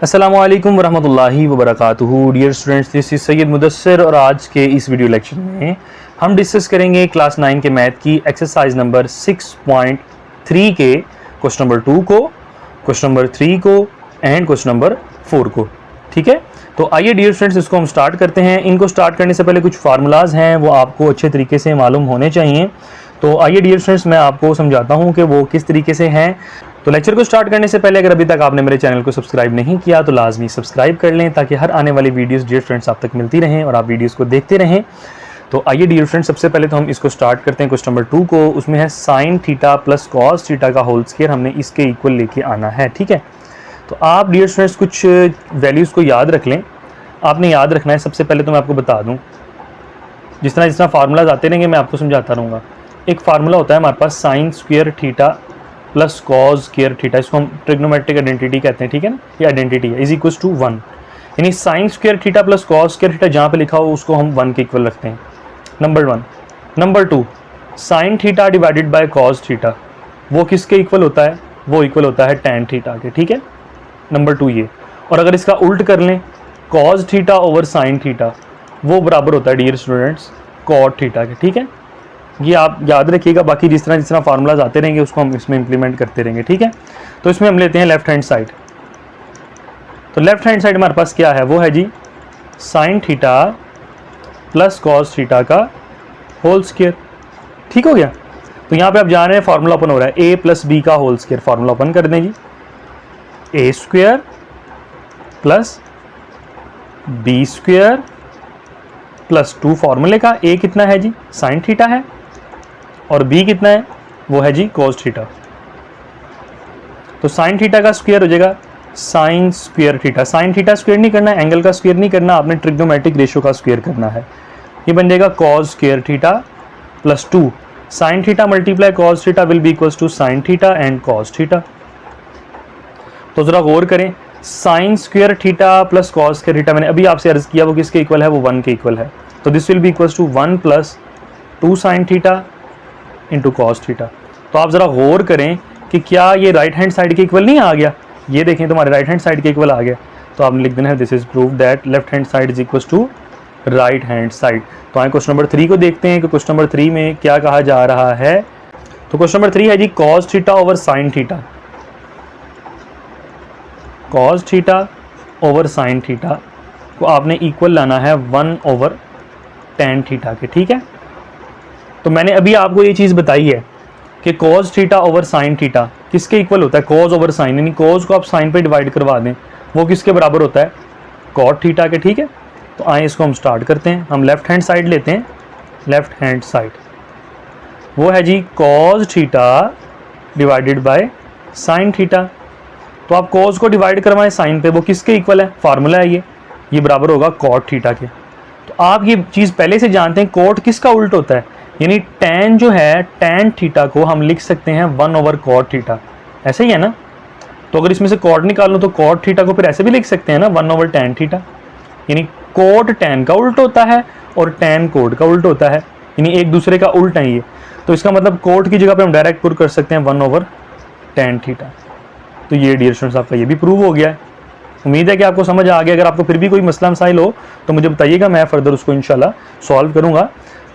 अस्सलामु अलैकुम वरहमतुल्लाहि वबरकातुहू। Dear students, this is Syed Mudassir और आज के इस वीडियो लेक्चर में हम डिस्कस करेंगे क्लास 9 के मैथ की एक्सरसाइज नंबर 6.3 के क्वेश्चन नंबर 2 को, क्वेश्चन नंबर 3 को एंड क्वेश्चन नंबर 4 को। ठीक है, तो आइए डियर स्टूडेंट्स इसको हम स्टार्ट करते हैं। इनको स्टार्ट करने से पहले कुछ फार्मूलाज हैं वो आपको अच्छे तरीके से मालूम होने चाहिए। तो आइए डियर स्टूडेंट्स मैं आपको समझाता हूँ कि वो किस तरीके से हैं। तो लेक्चर को स्टार्ट करने से पहले अगर अभी तक आपने मेरे चैनल को सब्सक्राइब नहीं किया तो लाजमी सब्सक्राइब कर लें ताकि हर आने वाली वीडियोस डियर फ्रेंड्स आप तक मिलती रहें और आप वीडियोस को देखते रहें। तो आइए डियर फ्रेंड्स सबसे पहले तो हम इसको स्टार्ट करते हैं क्वेश्चन नंबर 2 को। उसमें है sign theta plus cos theta का होल स्क्वायर हमने इसके इक्वल लेके आना है। ठीक है, तो आप डियर फ्रेंड्स कुछ वैल्यूज़ को याद रख लें। आपने याद रखना है, सबसे पहले तो मैं आपको बता दूँ, जिस तरह फार्मूलाज आते रहेंगे मैं आपको समझाता रहूँगा। एक फार्मूला होता है हमारे पास sine square theta plus cos square theta, इसको हम ट्रिग्नोमेट्रिक आइडेंटिटी कहते हैं। ठीक है ना, ये आइडेंटिटी है, इज इक्वल टू 1। यानी sine square theta plus cos square theta जहाँ पे लिखा हो उसको हम 1 के इक्वल रखते हैं, number 1। Number 2, sine theta divided by cos theta, वो किसके इक्वल होता है? वो इक्वल होता है टैन थीटा के। ठीक है, नंबर 2 ये। और अगर इसका उल्ट कर लें, cos theta over sine theta, वो बराबर होता है डियर स्टूडेंट्स कॉट थीटा के। ठीक है, ये आप याद रखिएगा। बाकी जिस तरह फार्मूलाज आते रहेंगे उसको हम इसमें इंप्लीमेंट करते रहेंगे। ठीक है, तो इसमें हम लेते हैं लेफ्ट हैंड साइड। तो लेफ्ट हैंड साइड हमारे पास क्या है? वो है जी sine theta plus cos theta का होल स्क्वायर। ठीक हो गया। तो यहाँ पे आप जान रहे हैं फार्मूला ओपन हो रहा है, ए प्लस बी का होल स्क्वायर। फार्मूला ओपन कर दें जी, A square plus B square plus 2 फार्मूले का। ए कितना है जी? साइन थीटा है, और बी कितना है? वो है जी कॉस थीटा। तो साइन थीटा का स्क्वायर हो जाएगा sign square theta. Sine theta square नहीं करना, एंगल का स्क्वायर नहीं करना, आपने ट्रिग्नोमेट्रिक रेशियो का स्क्वायर करना है। ये बन जाएगा cos square theta plus 2 sine theta multiply cos theta will be equals to sine theta and cos theta. तो जरा गौर करें, sine square theta plus cos square theta मैंने अभी आपसे अर्ज किया वो किसके इक्वल है? वो 1 के इक्वल है। तो this will be equals to 1 plus 2 sine theta into cos theta. तो आप ज़रा गौर करें कि क्या ये राइट हैंड साइड के इक्वल नहीं आ गया? ये देखें तुम्हारे राइट हैंड साइड के इक्वल आ गया। तो आपने लिख देना है this is prove that left hand side is equals to right hand side. तो आए क्वेश्चन नंबर 3 को देखते हैं कि क्वेश्चन नंबर 3 में क्या कहा जा रहा है। तो क्वेश्चन नंबर 3 है जी cos theta over sine theta. Cos theta over sine theta को आपने इक्वल लाना है 1 ओवर टैन थीटा के। ठीक है, तो मैंने अभी आपको ये चीज़ बताई है कि cos theta over sine theta किसके इक्वल होता है? कॉस ओवर साइन, यानी कॉस को आप साइन पे डिवाइड करवा दें, वो किसके बराबर होता है? कॉट थीटा के। ठीक है, तो आए इसको हम स्टार्ट करते हैं। हम लेफ्ट हैंड साइड लेते हैं, लेफ्ट हैंड साइड वो है जी cos theta divided by sine theta. तो आप कॉस को डिवाइड करवाएं साइन पे, वो किसके इक्वल है? फार्मूला है ये बराबर होगा कॉट थीटा के। तो आप ये चीज़ पहले से जानते हैं, कॉट किसका उल्ट होता है? यानी टैन जो है, टैन थीटा को हम लिख सकते हैं 1 ओवर कॉट थीटा, ऐसे ही है ना। तो अगर इसमें से कॉट निकाल लो तो कॉट थीटा को फिर ऐसे भी लिख सकते हैं ना, 1 ओवर टैन थीटा। यानी कोट टैन का उल्ट होता है और टैन कोट का उल्ट होता है, यानी एक दूसरे का उल्ट है ये। तो इसका मतलब कोट की जगह पे हम डायरेक्ट पुट कर सकते हैं 1 ओवर टैन थीटा। तो ये डियर स्टूडेंट्स आपका ये भी प्रूव हो गया है। उम्मीद है कि आपको समझ आ गया। अगर आपको फिर भी कोई मसला मसाइल हो तो मुझे बताइएगा, मैं फर्दर उसको इंशाल्लाह सॉल्व करूंगा।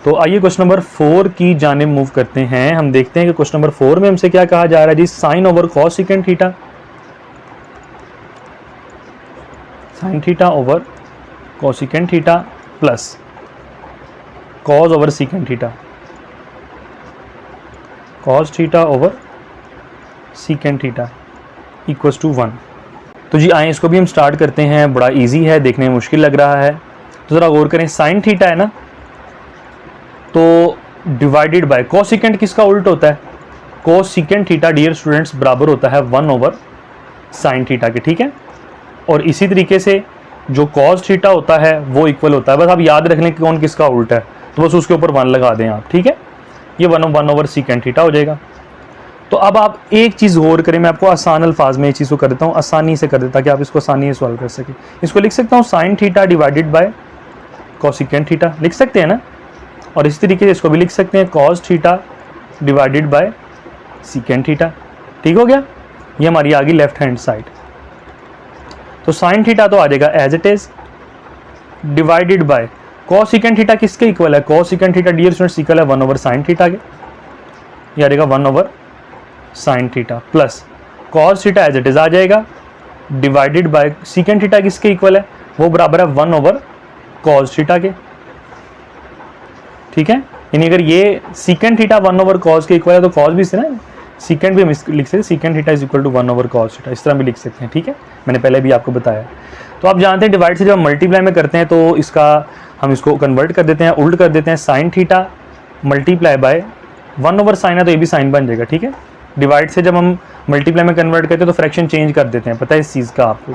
तो आइए क्वेश्चन नंबर 4 की जानिब मूव करते हैं। हम देखते हैं कि क्वेश्चन नंबर 4 में हमसे क्या कहा जा रहा है जी। Sine over cos second theta, sine theta over cos second theta plus cos over second theta, cos theta over second theta equals to 1। तो जी आए इसको भी हम स्टार्ट करते हैं। बड़ा इजी है, देखने में मुश्किल लग रहा है। तो ज़रा गौर करें, साइन थीटा है ना, तो डिवाइडेड बाय कॉस सेकेंड किसका उल्ट होता है? Cos second theta dear students बराबर होता है 1 ओवर साइन थीटा के। ठीक है, और इसी तरीके से जो कॉस थीटा होता है वो इक्वल होता है, बस आप याद रख लें कि कौन किसका उल्टा है, तो बस उसके ऊपर 1 लगा दें आप। ठीक है, ये 1 ओवर सेकेंड थीटा हो जाएगा। तो अब आप एक चीज़ गौर करें, मैं आपको आसान अल्फाज में ये चीज़ को कर देता हूँ, आसानी से कर देता कि आप इसको आसानी से सॉल्व कर सकें। इसको लिख सकता हूँ sine theta divided by cos second theta, लिख सकते हैं ना। और इस तरीके से इसको भी लिख सकते हैं cos theta divided by second theta. ठीक हो गया, ये हमारी आ गई लेफ्ट हैंड साइड। तो साइन थीटा तो आ जाएगा as it is divided by cos second theta किसके इक्वल है, cos second theta dear students equal है 1 ओवर साइन थीटा के, ये आ जाएगा 1 over sine theta plus cos theta as it is आ जाएगा डिवाइडेड बाय सेकेंड थीटा किसके इक्वल है, वो बराबर है 1 ओवर कॉस थीटा के। ठीक है, यानी अगर ये सीकेंड थीटा 1 ओवर कॉस के इक्वल है तो कॉस भी से ना सीकेंड भी हम लिख सकते हैं, secant theta is equal to 1 over cos theta, इस तरह भी लिख सकते हैं। ठीक है, मैंने पहले भी आपको बताया। तो आप जानते हैं डिवाइड से जब मल्टीप्लाई में करते हैं तो इसका हम इसको कन्वर्ट कर देते हैं, उल्ट कर देते हैं, sine theta multiply by 1 over sine है तो ये भी साइन बन जाएगा। ठीक है, डिवाइड से जब हम मल्टीप्लाई में कन्वर्ट करते हैं तो फ्रैक्शन चेंज कर देते हैं, पता है इस चीज़ का आपको।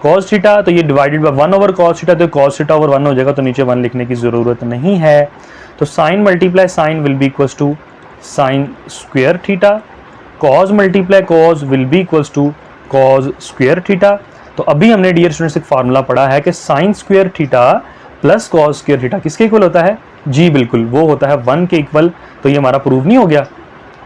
कॉस थीटा तो ये divided by 1 over cos theta, तो कॉस थीटा ओवर 1 हो जाएगा, तो नीचे 1 लिखने की ज़रूरत नहीं है। तो sine multiply sine will be equals to sine square theta, cos multiply cos will be equals to cos square theta. तो अभी हमने डियर स्टूडेंट्स एक फार्मूला पढ़ा है कि sign square theta plus cos square theta किसके इक्वल होता है, जी बिल्कुल वो होता है 1 के इक्वल। तो ये हमारा प्रूव नहीं हो गया,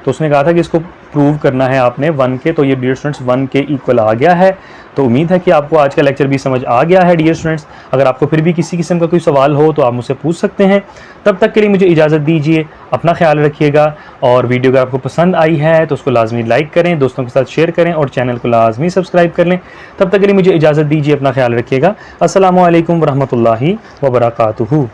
तो उसने कहा था कि इसको प्रूव करना है आपने 1 के, तो ये डियर स्टूडेंट्स 1 के इक्वल आ गया है। तो उम्मीद है कि आपको आज का लेक्चर भी समझ आ गया है डियर स्टूडेंट्स। अगर आपको फिर भी किसी किस्म का कोई सवाल हो तो आप मुझसे पूछ सकते हैं। तब तक के लिए मुझे इजाज़त दीजिए, अपना ख्याल रखिएगा, और वीडियो अगर आपको पसंद आई है तो उसको लाजमी लाइक करें, दोस्तों के साथ शेयर करें और चैनल को लाजमी सब्सक्राइब कर लें। तब तक के लिए मुझे इजाज़त दीजिए, अपना ख्याल रखिएगा। अस्सलामु अलैकुम वरहमतुल्लाहि वबरकातुहू।